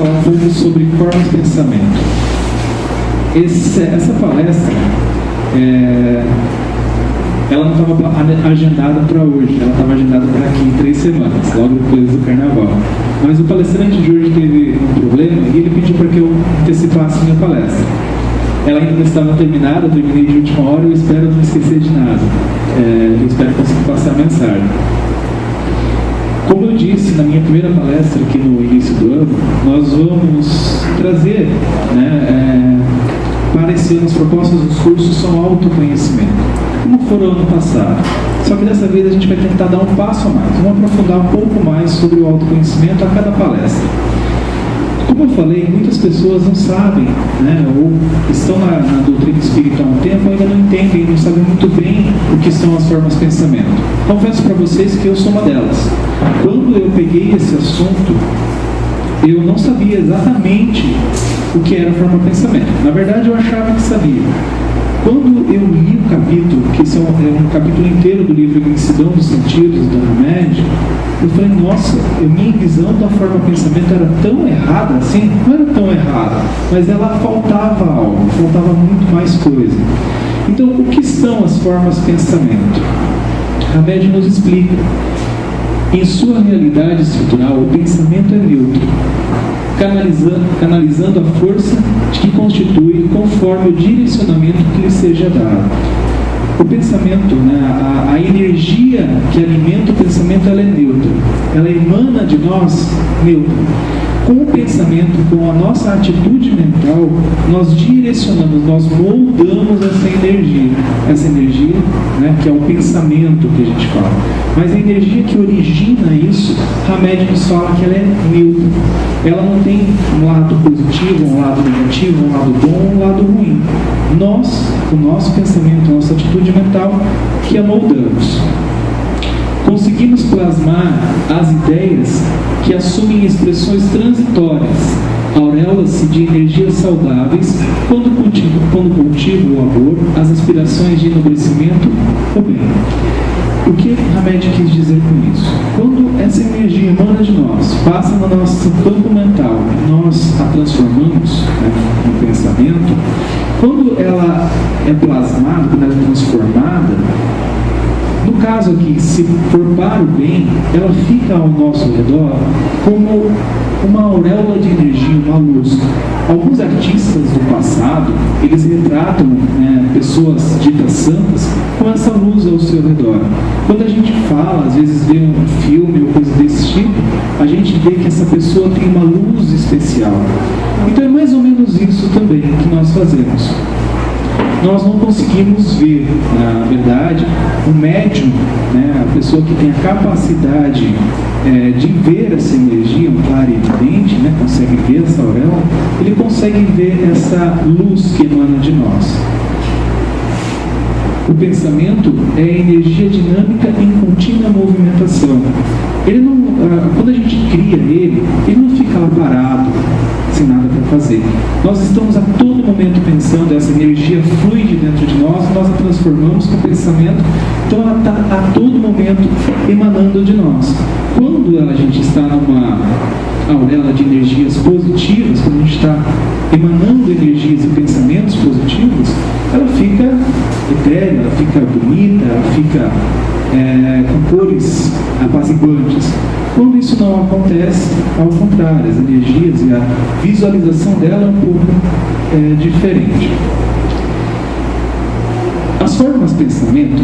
falar um pouco sobre formas de pensamento. Essa palestra, ela não estava agendada para hoje, ela estava agendada para aqui em 3 semanas, logo depois do carnaval. Mas o palestrante de hoje teve um problema e ele pediu para que eu antecipasse minha palestra. Ela ainda não estava terminada, eu terminei de última hora e eu espero não esquecer de nada. Eu espero conseguir passar a mensagem. Como eu disse na minha primeira palestra aqui no início do ano, nós vamos trazer, para esse ano, as propostas dos cursos são autoconhecimento, como foram ano passado. Só que dessa vez a gente vai tentar dar um passo a mais, vamos aprofundar um pouco mais sobre o autoconhecimento a cada palestra. Como eu falei, muitas pessoas não sabem, ou estão na doutrina espírita há um tempo, ainda não entendem, não sabem muito bem o que são as formas de pensamento. Confesso para vocês que eu sou uma delas. Quando eu peguei esse assunto, eu não sabia exatamente o que era a forma de pensamento. Na verdade, eu achava que sabia. Quando eu li o capítulo, que é um capítulo inteiro do livro Imensidão dos Sentidos, da Hamed, eu falei, nossa, minha visão da forma de pensamento era tão errada assim? Não era tão errada, mas ela faltava algo, faltava muito mais coisa. Então, o que são as formas de pensamento? A Hamed nos explica. Em sua realidade estrutural, o pensamento é neutro, canalizando a força que constitui conforme o direcionamento que lhe seja dado. O pensamento, a energia que alimenta o pensamento, ela é neutra. Ela emana de nós neutra. Com o pensamento, com a nossa atitude mental, nós direcionamos, nós moldamos essa energia. Essa energia, que é o pensamento que a gente fala. Mas a energia que origina isso, Hamed nos fala que ela é neutra. Ela não tem um lado positivo, um lado negativo, um lado bom, um lado ruim. Nós, o nosso pensamento, a nossa atitude mental, que a moldamos. Conseguimos plasmar as ideias que assumem expressões transitórias, aureolas-se de energias saudáveis quando cultivo o amor, as aspirações de enobrecimento, o bem. O que Hamed quis dizer com isso? Quando essa energia emana de nós, passa no nosso campo mental, nós a transformamos no pensamento, quando ela é plasmada, quando ela é transformada, no caso aqui, se for para o bem, ela fica ao nosso redor como uma auréola de energia, uma luz. Alguns artistas do passado, eles retratam pessoas ditas santas com essa luz ao seu redor. Quando a gente fala, às vezes vê um filme ou coisa desse tipo, a gente vê que essa pessoa tem uma luz especial. Então é mais ou menos isso também que nós fazemos. Nós não conseguimos ver, na verdade, o médium, a pessoa que tem a capacidade de ver essa energia, um clarividente, consegue ver essa auréola, ele consegue ver essa luz que emana de nós. O pensamento é energia dinâmica em contínua movimentação. Ele não, quando a gente cria ele não fica lá parado, sem nada para fazer. Nós estamos a todo momento pensando, essa energia flui de dentro de nós, nós a transformamos com o pensamento, então ela está a todo momento emanando de nós. Quando a gente está numa auréola de energias positivas, quando a gente está emanando energias e pensamentos positivos, ela fica etérea, ela fica bonita, ela fica com cores apaziguantes. Quando isso não acontece, ao contrário, as energias e a visualização dela é um pouco diferente. As formas de pensamento,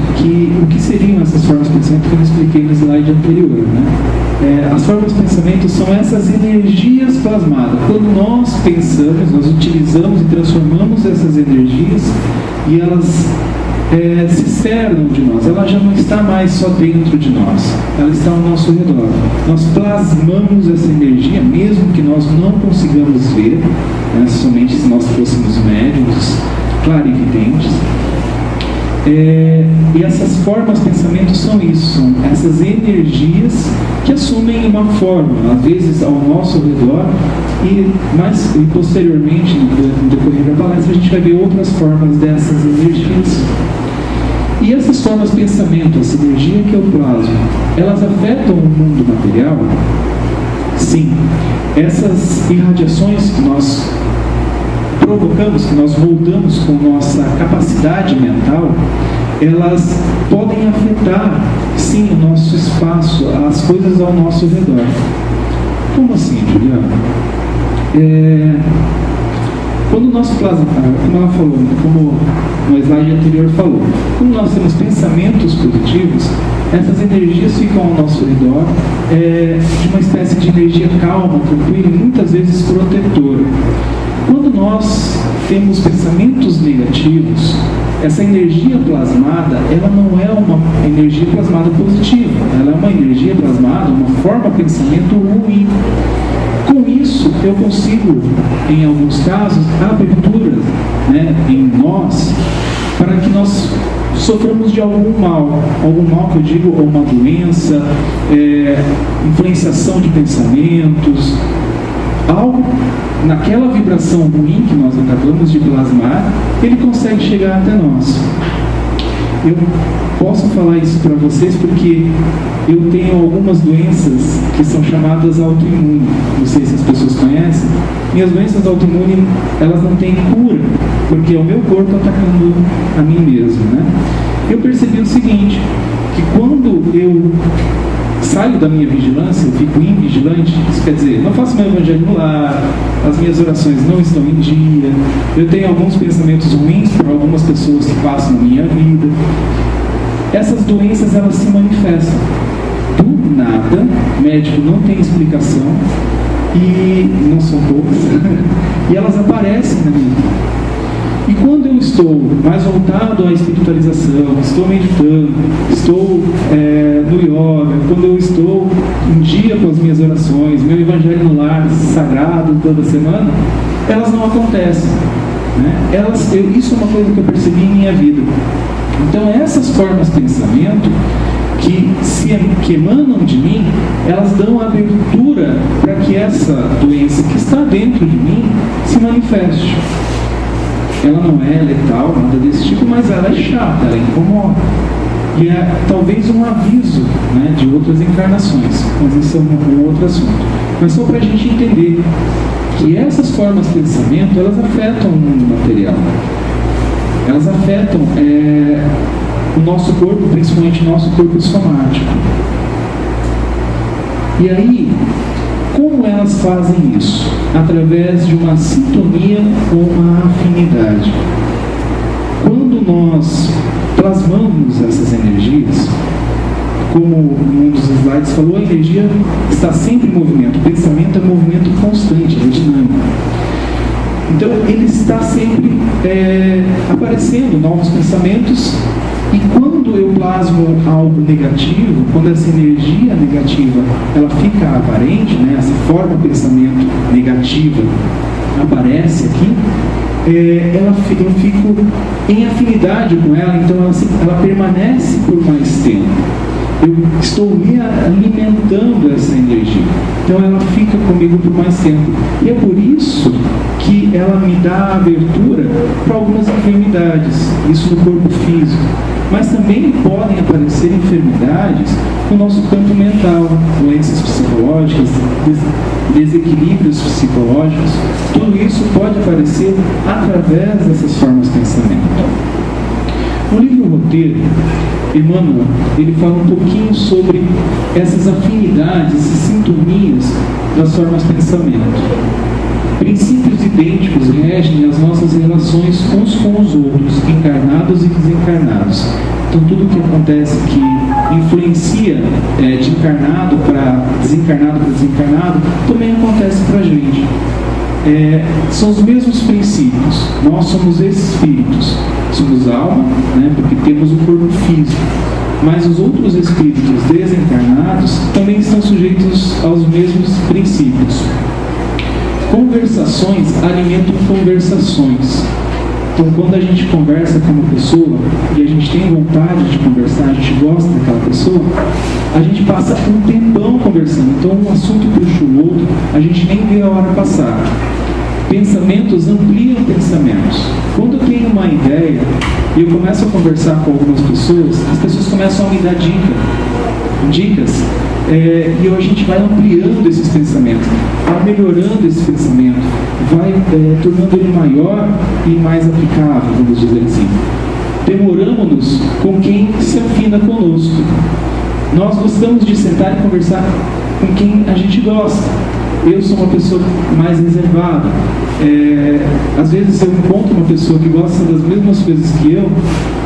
o que seriam essas formas de pensamento que eu expliquei no slide anterior, as formas de pensamento são essas energias plasmadas. Quando nós pensamos, nós utilizamos e transformamos essas energias e elas se cernam de nós, ela já não está mais só dentro de nós, ela está ao nosso redor. Nós plasmamos essa energia, mesmo que nós não consigamos ver, somente se nós fôssemos médiuns, clarividentes. E essas formas de pensamento são isso, são essas energias que assumem uma forma, às vezes ao nosso redor, e posteriormente, no decorrer da palestra, a gente vai ver outras formas dessas energias. E essas formas de pensamento, essa energia que eu plasmo, elas afetam o mundo material? Sim, essas irradiações que nós provocamos, que nós moldamos com nossa capacidade mental, elas podem afetar, sim, o nosso espaço, as coisas ao nosso redor. Como assim, Juliana? Quando nós plasmamos, como ela falou, como no slide anterior falou, quando nós temos pensamentos positivos, essas energias ficam ao nosso redor de uma espécie de energia calma, tranquila e muitas vezes protetora. Quando nós temos pensamentos negativos, essa energia plasmada, ela não é uma energia plasmada positiva, ela é uma energia plasmada, uma forma de pensamento ruim. Com isso, eu consigo, em alguns casos, aberturas, né, em nós, para que nós soframos de algum mal que eu digo, ou uma doença, influenciação de pensamentos, algo naquela vibração ruim que nós acabamos de plasmar, ele consegue chegar até nós. Eu posso falar isso para vocês porque eu tenho algumas doenças que são chamadas autoimunes. Não sei se as pessoas conhecem. Minhas doenças autoimunes, elas não têm cura, porque é o meu corpo atacando a mim mesmo, né? Eu percebi o seguinte, que quando eu saio da minha vigilância, eu fico invigilante, isso quer dizer, não faço meu evangelho no lar, as minhas orações não estão em dia, eu tenho alguns pensamentos ruins para algumas pessoas que passam na minha vida. Essas doenças, elas se manifestam do nada, médico não tem explicação, e não são poucas, e elas aparecem na minha vida. E quando eu estou mais voltado à espiritualização, estou meditando, estou no yoga, quando eu estou em dia com as minhas orações, meu evangelho no lar sagrado toda semana, elas não acontecem, né? Isso é uma coisa que eu percebi em minha vida. Então essas formas de pensamento que emanam de mim, elas dão abertura para que essa doença que está dentro de mim se manifeste. Ela não é letal, nada desse tipo, mas ela é chata, ela incomoda. E é talvez um aviso, né, de outras encarnações, mas isso é um outro assunto. Mas só para a gente entender que essas formas de pensamento, elas afetam o mundo material. Elas afetam o nosso corpo, principalmente o nosso corpo somático. E aí, como elas fazem isso? Através de uma sintonia ou uma afinidade. Quando nós plasmamos essas energias, como um dos slides falou, a energia está sempre em movimento. O pensamento é movimento constante, é dinâmico. Então, ele está sempre aparecendo novos pensamentos. E quando eu plasmo algo negativo, quando essa energia negativa ela fica aparente, né, essa forma de pensamento negativa aparece aqui, eu fico em afinidade com ela, então ela permanece por mais tempo. Eu estou me alimentando essa energia, então ela fica comigo por mais tempo. E é por isso que ela me dá abertura para algumas enfermidades, isso no corpo físico. Mas também podem aparecer enfermidades no nosso campo mental, doenças psicológicas, desequilíbrios psicológicos. Tudo isso pode aparecer através dessas formas de pensamento. No livro Roteiro, Emmanuel, ele fala um pouquinho sobre essas afinidades e sintonias das formas de pensamento. Princípios idênticos regem as nossas relações uns com os outros, encarnados e desencarnados. Então, tudo que acontece que influencia de encarnado para desencarnado, também acontece para a gente. São os mesmos princípios. Nós somos espíritos, somos alma, né, porque temos o corpo físico. Mas os outros espíritos desencarnados também estão sujeitos aos mesmos princípios. Conversações alimentam conversações. Então, quando a gente conversa com uma pessoa e a gente tem vontade de conversar, a gente gosta daquela pessoa, a gente passa um tempão conversando. Então, um assunto puxa o outro, a gente nem vê a hora passar. Pensamentos ampliam pensamentos. Quando eu tenho uma ideia e eu começo a conversar com algumas pessoas, as pessoas começam a me dar dica. dicas, e a gente vai ampliando esses pensamentos, vai melhorando esse pensamento, vai tornando ele maior e mais aplicável, vamos dizer assim. Demoramos-nos com quem se afina conosco. Nós gostamos de sentar e conversar com quem a gente gosta. Eu sou uma pessoa mais reservada. Às vezes eu encontro uma pessoa que gosta das mesmas coisas que eu,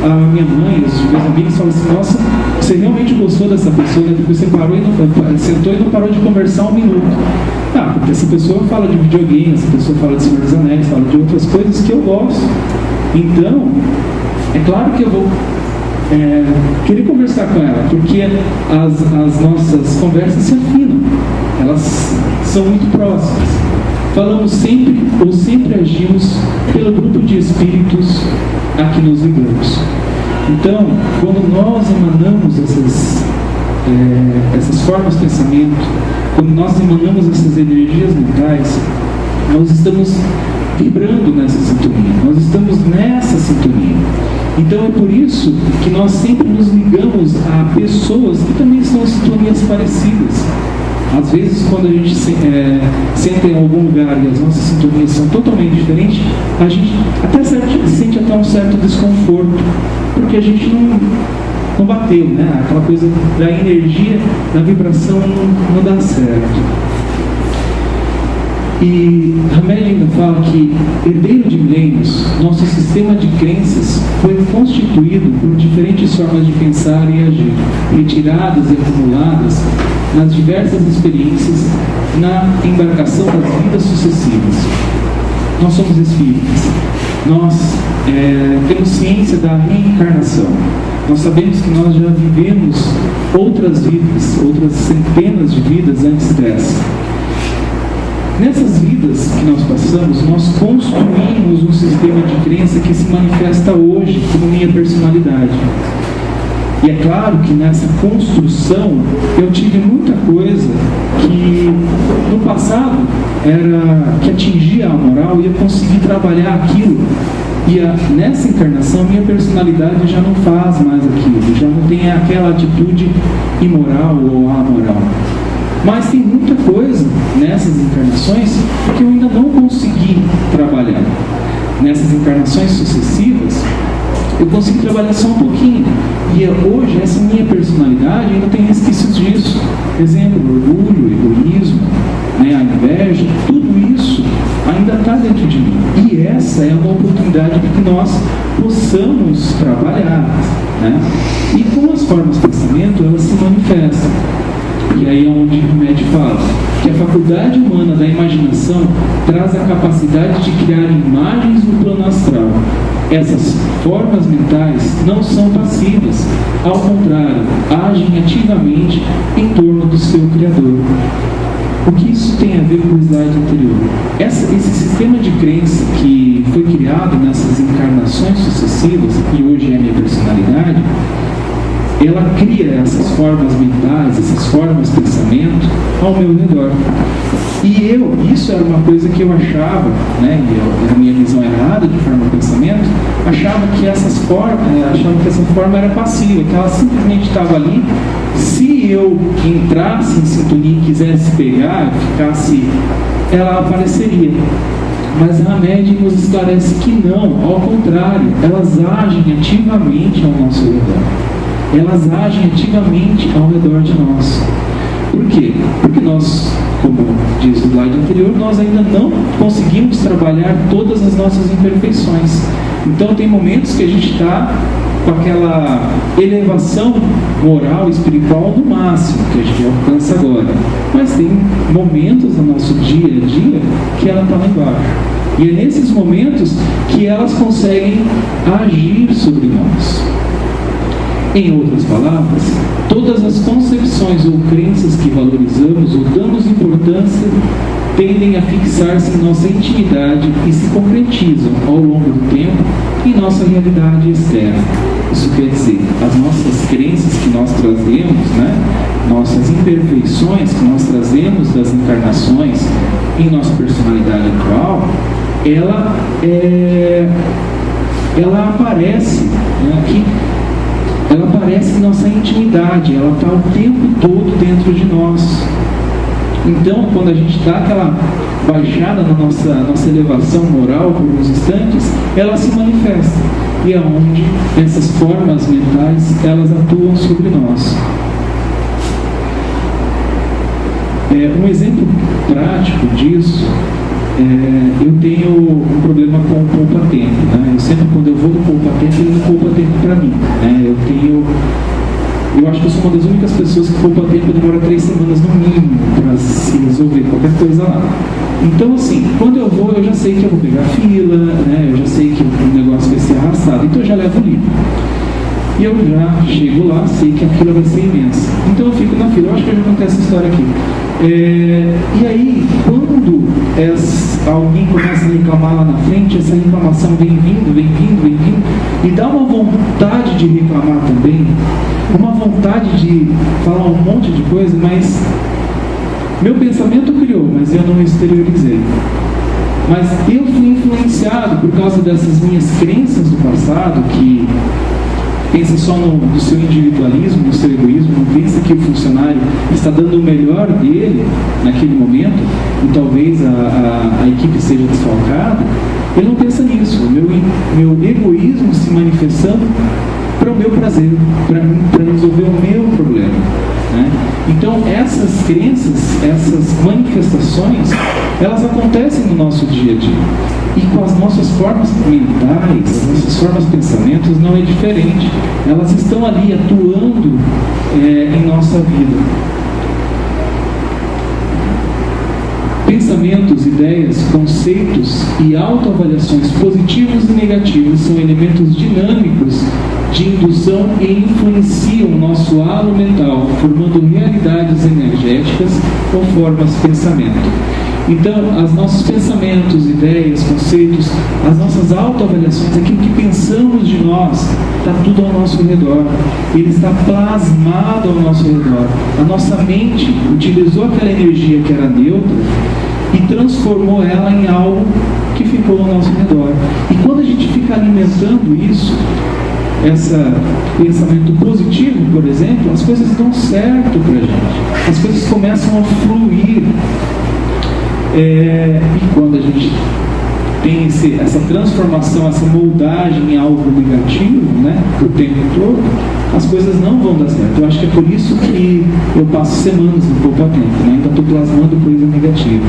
a minha mãe, os meus amigos falam assim: nossa, você realmente gostou dessa pessoa, né? Porque você sentou e não parou de conversar um minuto. Porque essa pessoa fala de videogame, essa pessoa fala de Senhor dos Anéis, fala de outras coisas que eu gosto. Então, é claro que eu vou querer conversar com ela, porque as nossas conversas se afinam, elas são muito próximas. Falamos sempre ou sempre agimos pelo grupo de espíritos a que nos ligamos. Então, quando nós emanamos essas formas de pensamento, quando nós emanamos essas energias mentais, nós estamos vibrando nessa sintonia, nós estamos nessa sintonia. Então é por isso que nós sempre nos ligamos a pessoas que também estão em sintonias parecidas. Às vezes, quando a gente senta em algum lugar e as nossas sintonias são totalmente diferentes, a gente até sente até um certo desconforto, porque a gente não bateu, né? Aquela coisa da energia, da vibração não dá certo. E Hamed ainda fala que, herdeiro de milênios, nosso sistema de crenças foi constituído por diferentes formas de pensar e agir, retiradas e acumuladas nas diversas experiências na embarcação das vidas sucessivas. Nós somos espíritas. Nós temos ciência da reencarnação. Nós sabemos que nós já vivemos outras vidas, outras centenas de vidas antes dessa. Nessas vidas que nós passamos, nós construímos um sistema de crença que se manifesta hoje como minha personalidade. E é claro que nessa construção eu tive muita coisa que no passado que atingia a moral e eu consegui trabalhar aquilo. E nessa encarnação minha personalidade já não faz mais aquilo, já não tem aquela atitude imoral ou amoral. Mas tem muita coisa nessas encarnações que eu ainda não consegui trabalhar. Nessas encarnações sucessivas, eu consegui trabalhar só um pouquinho. E hoje, essa minha personalidade ainda tem resquícios disso. Exemplo, orgulho, egoísmo, a inveja, tudo isso ainda está dentro de mim. E essa é uma oportunidade para que nós possamos trabalhar. E com as formas de pensamento, elas se manifestam. E aí é onde o Hamed fala que a faculdade humana da imaginação traz a capacidade de criar imagens no plano astral. Essas formas mentais não são passivas, ao contrário, agem ativamente em torno do seu Criador. O que isso tem a ver com o slide anterior? Esse sistema de crença que foi criado nessas encarnações sucessivas, e hoje é a minha personalidade, ela cria essas formas mentais, essas formas de pensamento ao meu redor. E isso era uma coisa que eu achava, e a minha visão errada de forma de pensamento, achava que essa forma era passiva, que ela simplesmente estava ali. Se eu entrasse em sintonia e quisesse pegar, ela apareceria. Mas a Hamed nos esclarece que não, ao contrário, elas agem ativamente ao nosso redor. Elas agem ativamente ao redor de nós. Por quê? Porque nós, como diz o slide anterior, nós ainda não conseguimos trabalhar todas as nossas imperfeições. Então tem momentos que a gente está com aquela elevação moral e espiritual no máximo, que a gente alcança agora. Mas tem momentos no nosso dia a dia que ela está lá embaixo. E é nesses momentos que elas conseguem agir sobre nós. Em outras palavras, todas as concepções ou crenças que valorizamos ou damos importância tendem a fixar-se em nossa intimidade e se concretizam ao longo do tempo em nossa realidade externa. Isso quer dizer, as nossas crenças que nós trazemos, nossas imperfeições que nós trazemos das encarnações em nossa personalidade atual, ela aparece aqui. ela aparece em nossa intimidade, ela está o tempo todo dentro de nós. Então, quando a gente dá aquela baixada na nossa elevação moral por uns instantes, ela se manifesta. E é onde essas formas mentais, elas atuam sobre nós. Um exemplo prático disso, eu tenho um problema com o poupa-tempo, né? Eu sempre, quando eu vou no poupa-tempo, ele não poupa tempo para mim, né? Eu acho que eu sou uma das únicas pessoas que poupa tempo, demora 3 semanas no mínimo para se resolver qualquer coisa lá. Então, assim, quando eu vou, eu já sei que eu vou pegar fila, né? Eu já sei que o negócio vai ser arrastado, então eu já levo o livro. E eu já chego lá, sei que a fila vai ser imensa. Então eu fico na fila. Eu acho que eu já contei essa história aqui. E aí, quando alguém começa a reclamar lá na frente, essa reclamação vem vindo, e dá uma vontade de reclamar também, uma vontade de falar um monte de coisa, mas meu pensamento criou, mas eu não exteriorizei. Mas eu fui influenciado por causa dessas minhas crenças do passado, que pensa só no seu individualismo, no seu egoísmo, não pensa que o funcionário está dando o melhor dele naquele momento, e talvez a equipe seja desfalcada. Ele não pensa nisso. O meu egoísmo se manifestando para o meu prazer, para resolver o meu problema, né? Então essas crenças, essas manifestações, elas acontecem no nosso dia a dia. E com as nossas formas mentais, as nossas formas de pensamentos, não é diferente. Elas estão ali atuando em nossa vida. Pensamentos, ideias, conceitos e autoavaliações positivas e negativas são elementos dinâmicos de indução e influenciam o nosso halo mental, formando realidades energéticas ou formas de pensamento. Então, os nossos pensamentos, ideias, conceitos, as nossas autoavaliações, aquilo que pensamos de nós, está tudo ao nosso redor. Ele está plasmado ao nosso redor. A nossa mente utilizou aquela energia que era neutra e transformou ela em algo que ficou ao nosso redor. E quando a gente fica alimentando isso, esse pensamento positivo, por exemplo, as coisas dão certo para a gente. As coisas começam a fluir. E quando a gente tem essa transformação, essa moldagem em algo negativo, né, o tempo todo, as coisas não vão dar certo. Eu acho que é por isso que eu passo semanas no poupa-tempo, né, ainda estou plasmando coisa negativa.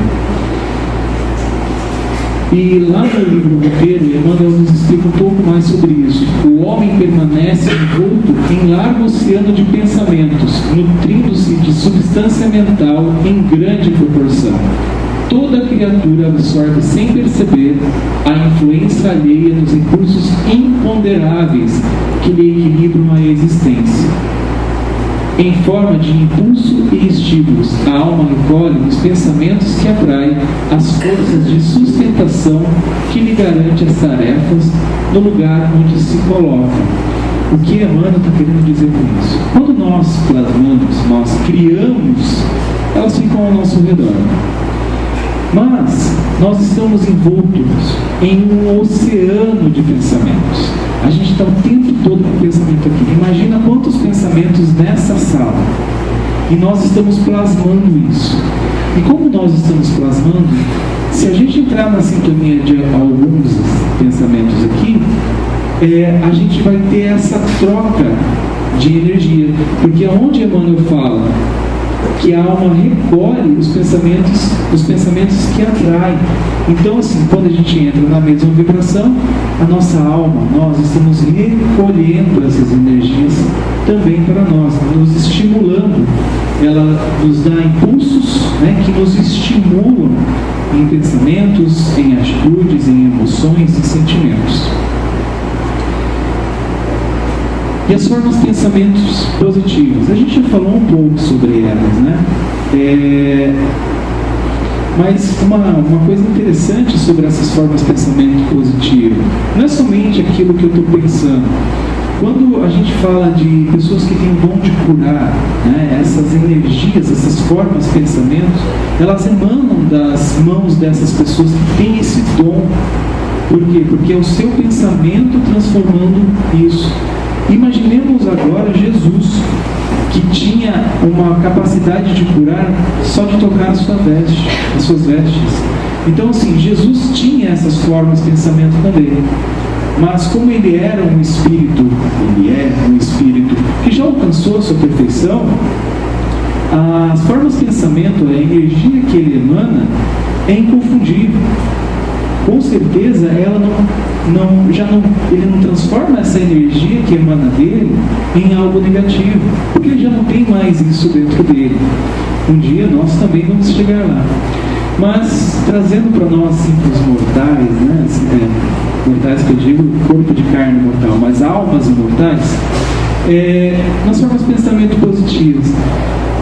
E lá no livro Roteiro, Emmanuel nos explica um pouco mais sobre isso. O homem permanece envolto em largo oceano de pensamentos, nutrindo-se de substância mental em grande proporção. Toda criatura absorve sem perceber a influência alheia dos recursos imponderáveis que lhe equilibram a existência. Em forma de impulso e estímulos, a alma recolhe os pensamentos que atraem as forças de sustentação que lhe garante as tarefas no lugar onde se coloca. O que Emmanuel está querendo dizer com isso? Quando nós plasmamos, nós criamos, elas ficam ao nosso redor. Mas nós estamos envoltos em um oceano de pensamentos. A gente está o tempo todo com pensamento aqui. Imagina quantos pensamentos nessa sala. E nós estamos plasmando isso. E como nós estamos plasmando, se a gente entrar na sintonia de alguns pensamentos aqui, a gente vai ter essa troca de energia. Porque onde Emmanuel fala que a alma recolhe os pensamentos que atraem. Então, assim, quando a gente entra na mesma vibração, a nossa alma, nós estamos recolhendo essas energias também para nós, nos estimulando. Ela nos dá impulsos, né, que nos estimulam em pensamentos, em atitudes, em emoções, em sentimentos. E as formas de pensamentos positivos, a gente já falou um pouco sobre elas, né? Mas uma coisa interessante sobre essas formas de pensamento positivo, não é somente aquilo que eu estou pensando. Quando a gente fala de pessoas que têm o dom de curar, né, essas energias, essas formas de pensamento, elas emanam das mãos dessas pessoas que têm esse dom. Por quê? Porque é o seu pensamento transformando isso. Imaginemos agora Jesus, que tinha uma capacidade de curar só de tocar as suas vestes. Então, assim, Jesus tinha essas formas de pensamento também. Mas como ele é um espírito que já alcançou a sua perfeição, as formas de pensamento, a energia que ele emana é inconfundível. Com certeza ele não transforma essa energia que emana dele em algo negativo, porque ele já não tem mais isso dentro dele. Um dia nós também vamos chegar lá. Mas trazendo para nós simples mortais, né? Mortais que eu digo, corpo de carne mortal, mas almas imortais, nas formas de pensamento positivas.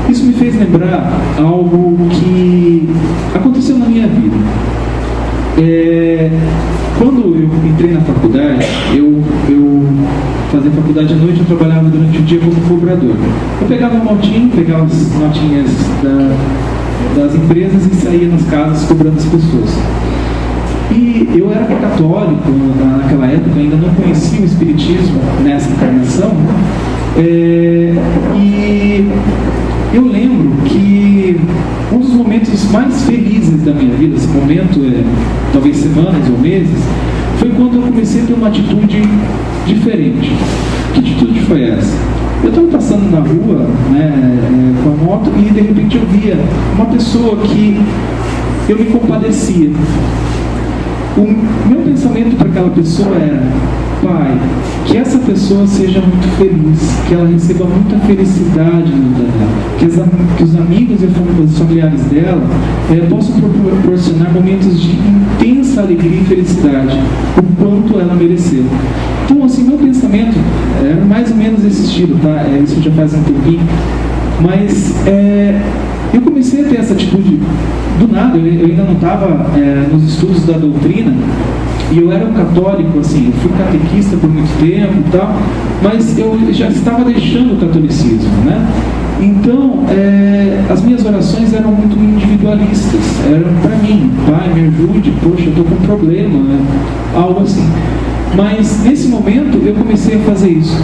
Isso me fez lembrar algo que aconteceu na minha vida. Quando eu entrei na faculdade, eu fazia faculdade à noite, eu trabalhava durante o dia como cobrador. Eu pegava um motinho, pegava as notinhas das empresas e saía nas casas cobrando as pessoas. E eu era católico naquela época, ainda não conhecia o espiritismo nessa encarnação, e eu lembro que um dos momentos mais felizes da minha vida, esse momento talvez semanas ou meses, foi quando eu comecei a ter uma atitude diferente. Que atitude foi essa? Eu estava passando na rua, né, com a moto, e de repente eu via uma pessoa que eu me compadecia. O meu pensamento para aquela pessoa era: Pai, que essa pessoa seja muito feliz, que ela receba muita felicidade na vida dela, que os amigos e os familiares dela possam proporcionar momentos de intensa alegria e felicidade, o quanto ela mereceu. Então, assim, meu pensamento era mais ou menos esse estilo, tá? Isso já faz um tempinho, mas eu comecei a ter essa atitude do nada. Eu ainda não estava nos estudos da doutrina, e eu era um católico, assim, eu fui catequista por muito tempo e tal, mas eu já estava deixando o catolicismo, né? Então, as minhas orações eram muito individualistas, eram para mim: Pai, me ajude, poxa, eu estou com um problema, né? Algo assim. Mas nesse momento eu comecei a fazer isso.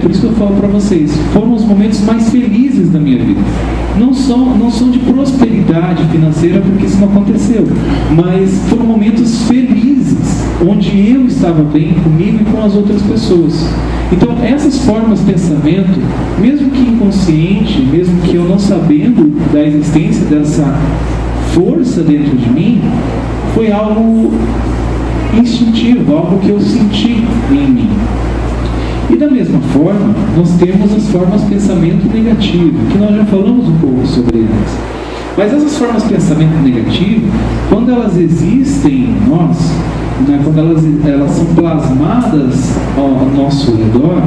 Por isso que eu falo para vocês, foram os momentos mais felizes da minha vida. Não são de prosperidade financeira, porque isso não aconteceu, mas foram momentos felizes, onde eu estava bem comigo e com as outras pessoas. Então, essas formas de pensamento, mesmo que inconsciente, mesmo que eu não sabendo da existência dessa força dentro de mim, foi algo instintivo, algo que eu senti em mim. E da mesma forma, nós temos as formas de pensamento negativo, que nós já falamos um pouco sobre elas. Mas essas formas de pensamento negativo, quando elas existem em nós, né, quando elas são plasmadas ao nosso redor,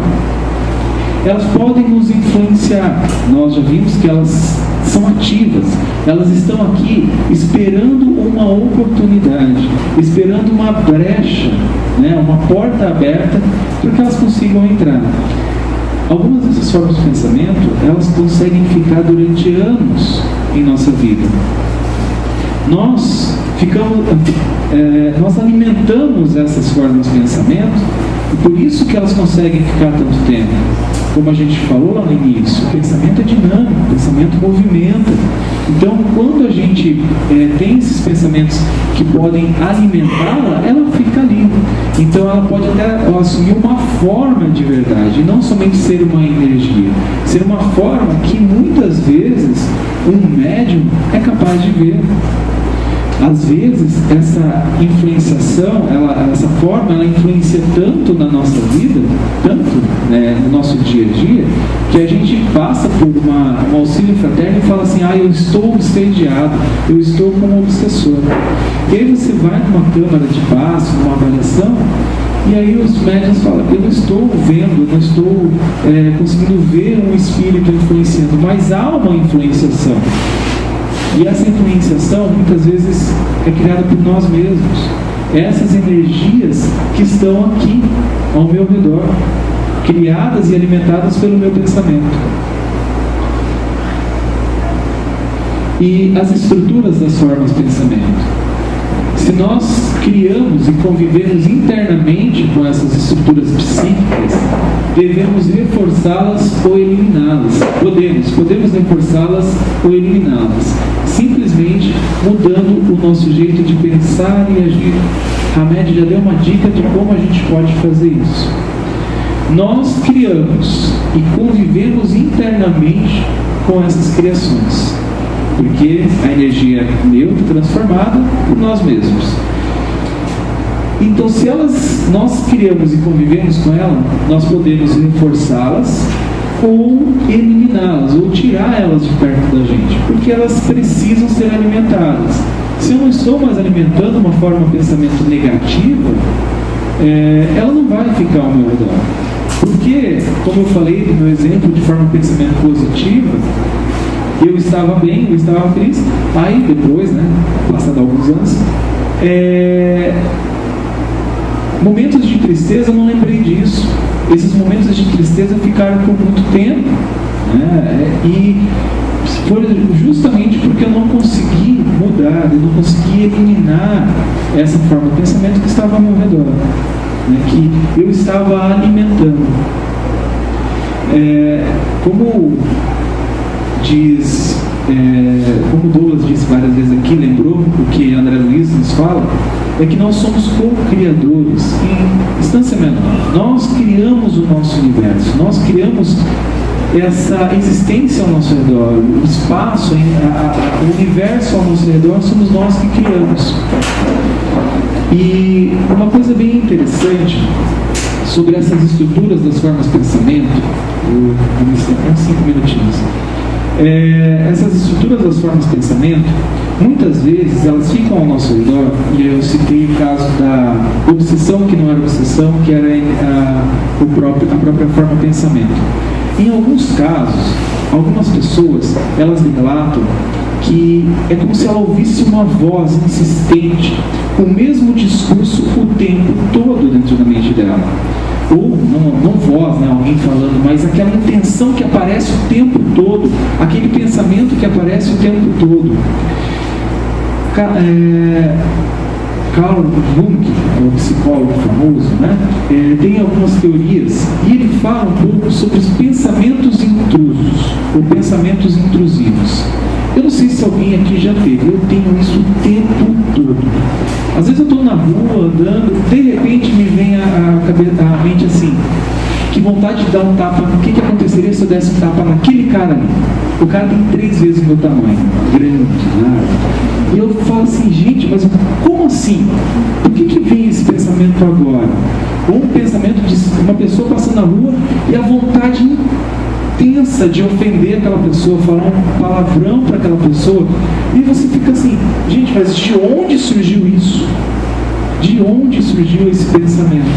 elas podem nos influenciar. Nós já vimos que elas são ativas, elas estão aqui esperando uma oportunidade, esperando uma brecha, né, uma porta aberta para que elas consigam entrar. Algumas dessas formas de pensamento, elas conseguem ficar durante anos em nossa vida. Nós alimentamos essas formas de pensamento, e por isso que elas conseguem ficar tanto tempo. Como a gente falou lá no início, o pensamento é dinâmico, o pensamento movimenta. Então, quando a gente tem esses pensamentos que podem alimentá-la, ela fica ali. Então, ela pode até assumir uma forma de verdade, e não somente ser uma energia. Ser uma forma que muitas vezes um médium é capaz de ver. Às vezes, essa influenciação, essa forma, ela influencia tanto na nossa vida, tanto, né, no nosso dia a dia, que a gente passa por um auxílio fraterno e fala assim: eu estou obsediado, eu estou com um obsessor. E aí você vai numa câmara de passe, numa avaliação, e aí os médicos falam: eu não estou vendo, eu não estou conseguindo ver um espírito influenciando, mas há uma influenciação. E essa influenciação, muitas vezes, é criada por nós mesmos. Essas energias que estão aqui, ao meu redor, criadas e alimentadas pelo meu pensamento. E as estruturas das formas de pensamento. Se nós criamos e convivemos internamente com essas estruturas psíquicas, devemos reforçá-las ou eliminá-las. Podemos reforçá-las ou eliminá-las, simplesmente mudando o nosso jeito de pensar e agir. Hamed já deu uma dica de como a gente pode fazer isso. Nós criamos e convivemos internamente com essas criações, porque a energia é neutra, transformada por nós mesmos. Então, se nós criamos e convivemos com ela, nós podemos reforçá-las ou eliminá-las, ou tirar elas de perto da gente, porque elas precisam ser alimentadas. Se eu não estou mais alimentando uma forma de pensamento negativa, ela não vai ficar ao meu redor. Porque, como eu falei no meu exemplo de forma de pensamento positiva, eu estava bem, eu estava feliz. Aí depois, passado alguns anos, momentos de tristeza, eu não lembrei disso. Esses momentos de tristeza ficaram por muito tempo, e foi justamente porque eu não consegui mudar, eu não consegui eliminar essa forma de pensamento que estava ao meu redor, que eu estava alimentando. Como como Douglas disse várias vezes aqui, lembrou o que André Luiz nos fala, é que nós somos co-criadores em instância menor. Nós criamos o nosso universo, nós criamos essa existência ao nosso redor, o espaço, o universo ao nosso redor, somos nós que criamos. E uma coisa bem interessante sobre essas estruturas das formas de pensamento, vamos ter uns 5 minutinhos. Essas estruturas das formas de pensamento, muitas vezes elas ficam ao nosso redor, e eu citei o caso da obsessão que não era obsessão, que era a própria forma de pensamento. Em alguns casos, algumas pessoas, elas relatam que é como se ela ouvisse uma voz insistente, o mesmo discurso o tempo todo dentro da mente dela. Ou, não voz, alguém falando, mas aquela intenção que aparece o tempo todo, aquele pensamento que aparece o tempo todo. Carl Jung, o psicólogo famoso, tem algumas teorias, e ele fala um pouco sobre os pensamentos intrusos, ou pensamentos intrusivos. Eu não sei se alguém aqui já teve, eu tenho isso o tempo todo. Às vezes eu estou na rua, andando, de repente me vem a mente assim, que vontade de dar um tapa, o que aconteceria se eu desse um tapa naquele cara ali? O cara tem 3 vezes o meu tamanho, grande, largo. E eu falo assim, gente, mas como assim? Por que vem esse pensamento agora? Ou um pensamento de uma pessoa passando na rua e a vontade intensa de ofender aquela pessoa, falar um palavrão para aquela pessoa, e você fica assim, gente, mas de onde surgiu isso? De onde surgiu esse pensamento?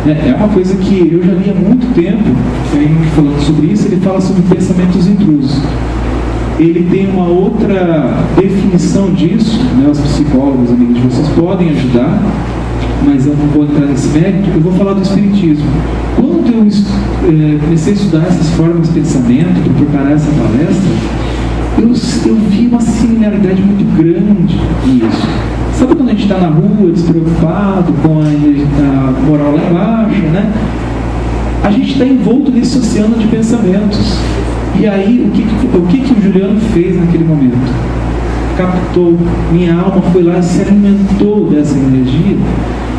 É uma coisa que eu já li há muito tempo, falando sobre isso. Ele fala sobre pensamentos intrusos. Ele tem uma outra definição disso, os psicólogos, amigos de vocês, podem ajudar, mas eu não vou entrar nesse mérito. Eu vou falar do espiritismo. Quando eu comecei a estudar essas formas de pensamento para preparar essa palestra, eu vi uma similaridade muito grande nisso. Sabe quando a gente está na rua, despreocupado, com a moral lá embaixo, A gente está envolto nesse oceano de pensamentos. E aí, o que o Juliano fez naquele momento? Captou, minha alma foi lá e se alimentou dessa energia,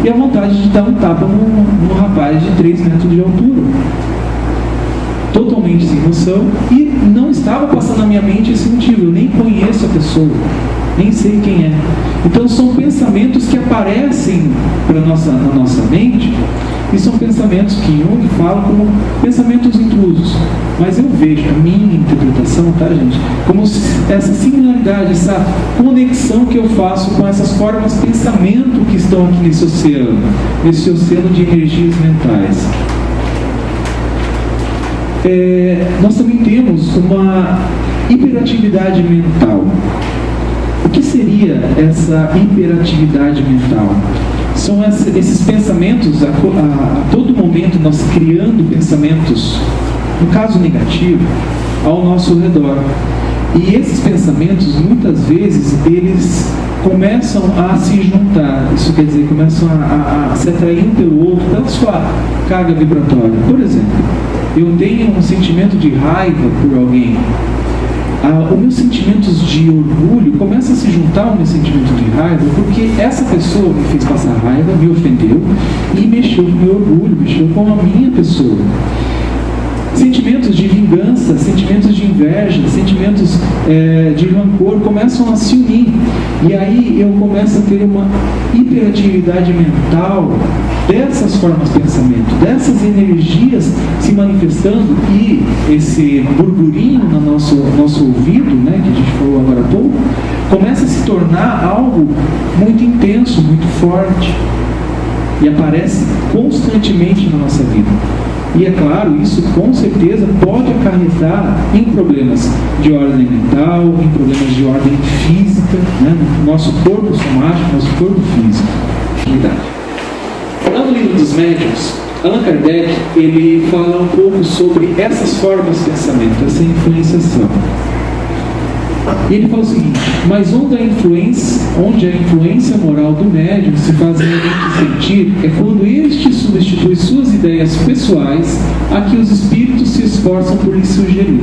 e a vontade de dar um tapa num rapaz de 3 metros de altura. Totalmente sem noção, e não estava passando na minha mente esse motivo, eu nem conheço a pessoa, nem sei quem é. Então são pensamentos que aparecem na nossa mente, e são pensamentos que Jung fala como pensamentos intrusos. Mas eu vejo, a minha interpretação, gente, como essa similaridade, essa conexão que eu faço com essas formas de pensamento que estão aqui nesse oceano de energias mentais. Nós também temos uma hiperatividade mental. O que seria essa hiperatividade mental? São esses pensamentos, a todo momento nós criando pensamentos, no caso negativo, ao nosso redor. E esses pensamentos, muitas vezes, eles começam a se juntar, isso quer dizer, começam a se atrair um pelo outro, pela sua carga vibratória. Por exemplo, eu tenho um sentimento de raiva por alguém. Os meus sentimentos de orgulho começam a se juntar ao meu sentimento de raiva, porque essa pessoa me fez passar raiva, me ofendeu e mexeu com o meu orgulho, mexeu com a minha pessoa. Sentimentos de vingança, sentimentos de inveja, sentimentos de rancor começam a se unir. E aí eu começo a ter uma hiperatividade mental dessas formas de pensamento, dessas energias se manifestando, e esse burburinho no nosso ouvido, né, que a gente falou agora há pouco, começa a se tornar algo muito intenso, muito forte, e aparece constantemente na nossa vida. E é claro, isso com certeza pode acarretar em problemas de ordem mental, em problemas de ordem física, né, no nosso corpo somático, nosso corpo físico. Lá no livro dos médiuns, Allan Kardec, ele fala um pouco sobre essas formas de pensamento, essa influenciação. E ele fala o seguinte: mas onde a influência moral do médium se faz sentir é quando este substitui suas ideias pessoais a que os espíritos se esforçam por lhe sugerir.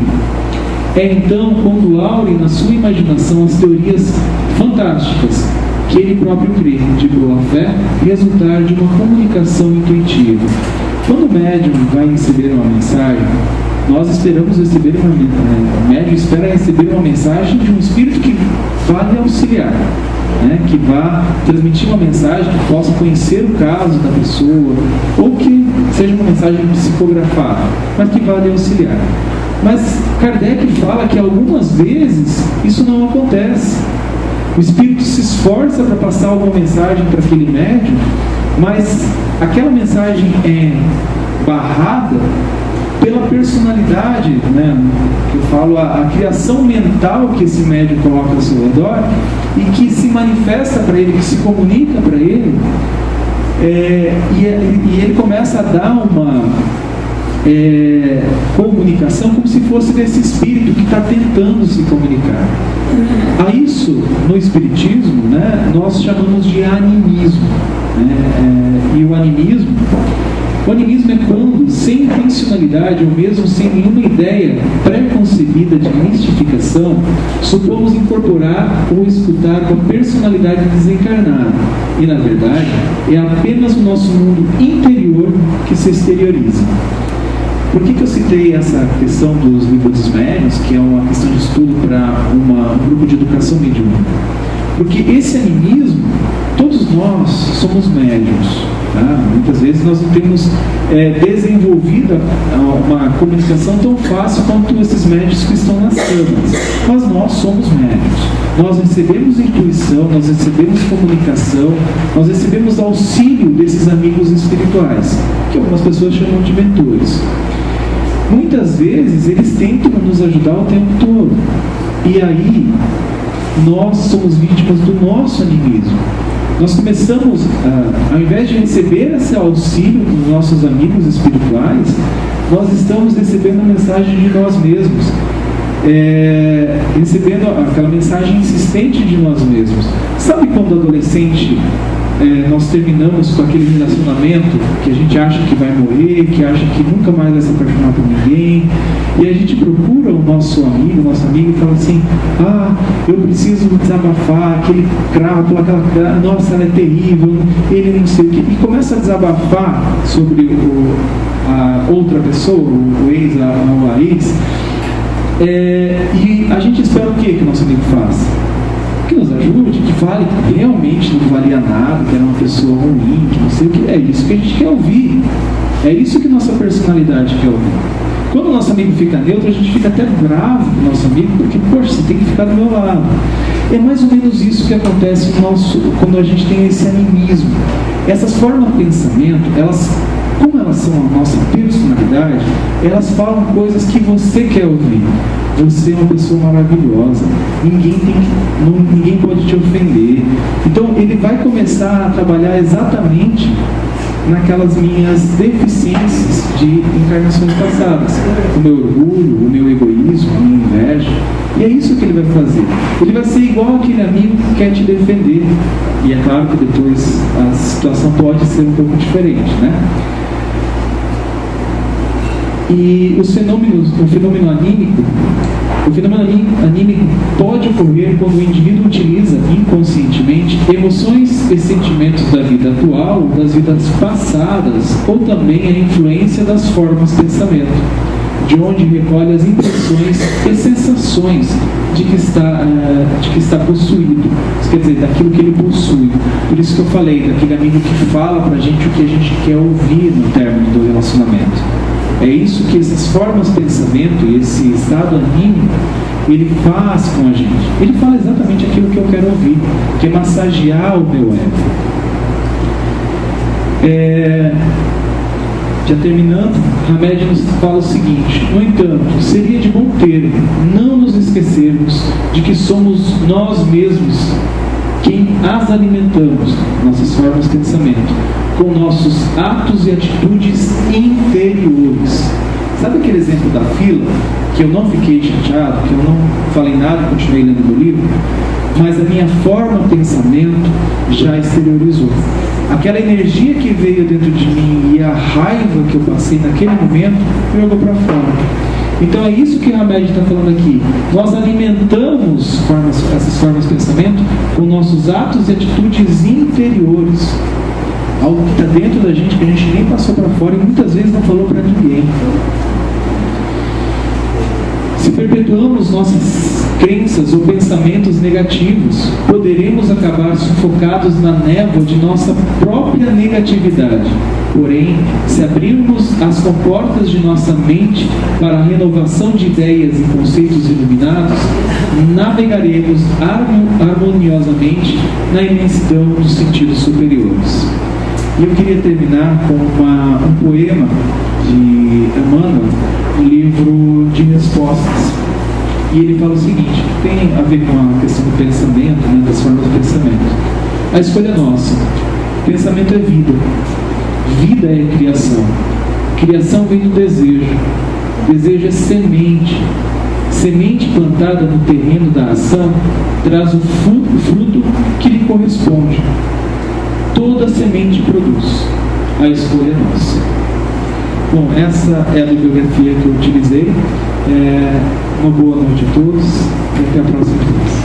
É então quando aure na sua imaginação as teorias fantásticas que ele próprio crê, de boa fé, resultar de uma comunicação intuitiva. Quando o médium vai receber uma mensagem, nós esperamos receber o médium espera receber uma mensagem de um espírito que vá lhe auxiliar, né, que vá transmitir uma mensagem que possa conhecer o caso da pessoa, ou que seja uma mensagem psicografada, mas que vá lhe auxiliar. Mas Kardec fala que algumas vezes isso não acontece. O espírito se esforça para passar alguma mensagem para aquele médium, mas aquela mensagem é barrada pela personalidade, né, que eu falo, a criação mental que esse médium coloca ao seu redor e que se manifesta para ele, que se comunica para ele, e ele começa a dar uma comunicação como se fosse desse espírito que está tentando se comunicar. A isso, no Espiritismo, né, nós chamamos de animismo. E o animismo é quando, sem intencionalidade ou mesmo sem nenhuma ideia pré-concebida de mistificação, supomos incorporar ou escutar com a personalidade desencarnada. E, na verdade, é apenas o nosso mundo interior que se exterioriza. Por que eu citei essa questão dos livros dos médiuns, que é uma questão de estudo para um grupo de educação mediúnica? Porque esse animismo, todos nós somos médiuns. Tá? Muitas vezes nós não temos desenvolvido uma comunicação tão fácil quanto esses médiuns que estão nas câmaras. Mas nós somos médiuns. Nós recebemos intuição, nós recebemos comunicação, nós recebemos auxílio desses amigos espirituais, que algumas pessoas chamam de mentores. Muitas vezes eles tentam nos ajudar o tempo todo. E aí, nós somos vítimas do nosso animismo. Nós começamos, ao invés de receber esse auxílio dos nossos amigos espirituais, nós estamos recebendo a mensagem de nós mesmos, recebendo aquela mensagem insistente de nós mesmos. Sabe quando adolescente nós terminamos com aquele relacionamento que a gente acha que vai morrer, que acha que nunca mais vai se apaixonar por ninguém, e a gente procura o nosso amigo e fala assim: eu preciso desabafar, aquele cravo, aquela, nossa, ela é terrível, ele não sei o que, e começa a desabafar sobre a outra pessoa, o ex, a ex, e a gente espera o que o nosso amigo faça? Que nos ajude, que fale que realmente não valia nada, que era uma pessoa ruim, que não sei o que. É isso que a gente quer ouvir. É isso que nossa personalidade quer ouvir. Quando o nosso amigo fica neutro, a gente fica até bravo com o nosso amigo, porque, poxa, você tem que ficar do meu lado. É mais ou menos isso que acontece quando a gente tem esse animismo. Essas formas de pensamento, como elas são a nossa personalidade, elas falam coisas que você quer ouvir. Você é uma pessoa maravilhosa, ninguém pode te ofender. Então ele vai começar a trabalhar exatamente naquelas minhas deficiências de encarnações passadas. O meu orgulho, o meu egoísmo, a minha inveja. E é isso que ele vai fazer. Ele vai ser igual aquele amigo que quer te defender. E é claro que depois a situação pode ser um pouco diferente, né? E o fenômeno anímico pode ocorrer quando o indivíduo utiliza inconscientemente emoções e sentimentos da vida atual, das vidas passadas, ou também a influência das formas de pensamento, de onde recolhe as impressões e sensações de que está possuído. Isso quer dizer, daquilo que ele possui. Por isso que eu falei, daquele amigo que fala pra gente o que a gente quer ouvir no término do relacionamento. É isso que essas formas de pensamento e esse estado anímico, ele faz com a gente. Ele fala exatamente aquilo que eu quero ouvir, que é massagear o meu ego. Já terminando, Hamed nos fala o seguinte: no entanto, seria de bom ter não nos esquecermos de que somos nós mesmos quem as alimentamos, nossas formas de pensamento, com nossos atos e atitudes interiores. Sabe aquele exemplo da fila, que eu não fiquei chateado, que eu não falei nada e continuei lendo meu livro, mas a minha forma de pensamento já exteriorizou. Aquela energia que veio dentro de mim e a raiva que eu passei naquele momento, jogou para fora. Então é isso que Hamed está falando aqui. Nós alimentamos essas formas de pensamento com nossos atos e atitudes interiores. Algo que está dentro da gente, que a gente nem passou para fora e muitas vezes não falou para ninguém. Se perpetuamos nossas crenças ou pensamentos negativos, poderemos acabar sufocados na névoa de nossa própria negatividade. Porém, se abrirmos as comportas de nossa mente para a renovação de ideias e conceitos iluminados, navegaremos harmoniosamente na imensidão dos sentidos superiores. E eu queria terminar com um poema de Emmanuel, no livro de respostas. E ele fala o seguinte, que tem a ver com a questão do pensamento, né, das formas do pensamento. A escolha é nossa. Pensamento é vida. Vida é criação. Criação vem do desejo. Desejo é semente. Semente plantada no terreno da ação traz o fruto que lhe corresponde. Toda semente produz. A escolha é nossa. Bom, essa é a bibliografia que eu utilizei. Uma boa noite a todos e até a próxima vez.